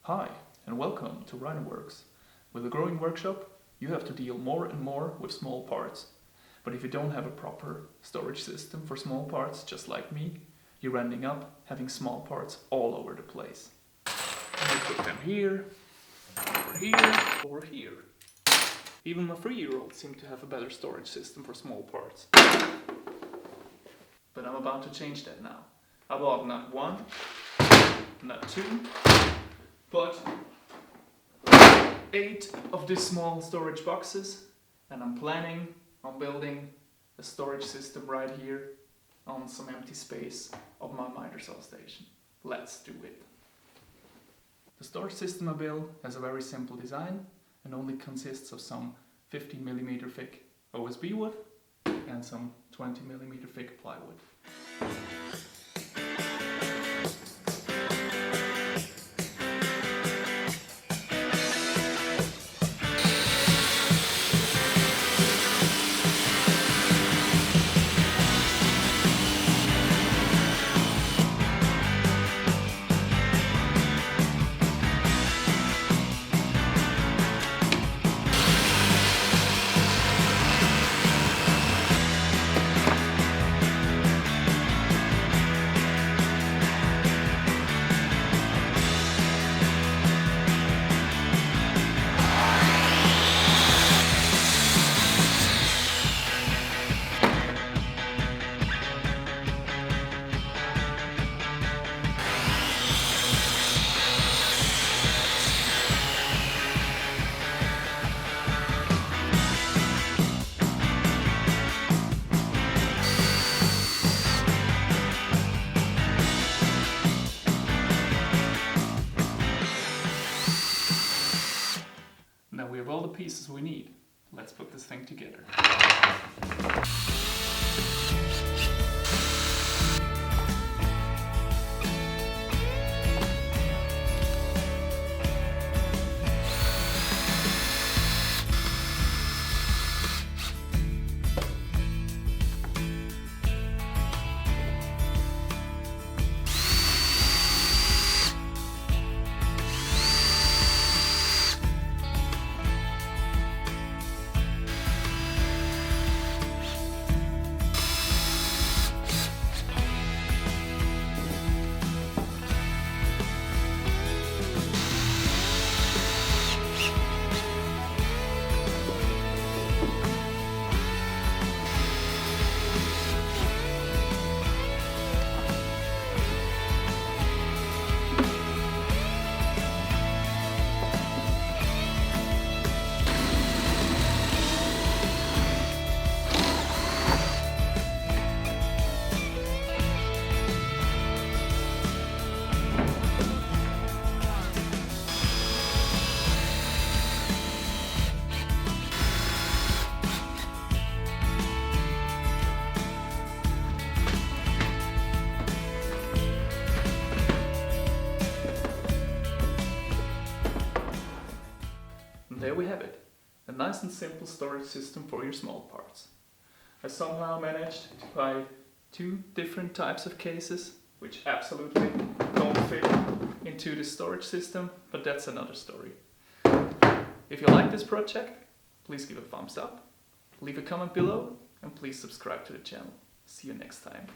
Hi, and welcome to Rhinoworks. With a growing workshop, you have to deal more and more with small parts. But if you don't have a proper storage system for small parts, just like me, you're ending up having small parts all over the place. You put them here, over here. Even my 3-year-olds seem to have a better storage system for small parts. But I'm about to change that now. I bought not one, not two, but 8 of these small storage boxes, and I'm planning on building a storage system right here on some empty space of my miter saw station. Let's do it. The storage system I build has a very simple design and only consists of some 15mm thick OSB wood and some 20mm thick plywood. Now we have all the pieces we need. Let's put this thing together. And there we have it, a nice and simple storage system for your small parts. I somehow managed to buy 2 different types of cases, which absolutely don't fit into the storage system, but that's another story. If you like this project, please give a thumbs up, leave a comment below, and please subscribe to the channel. See you next time.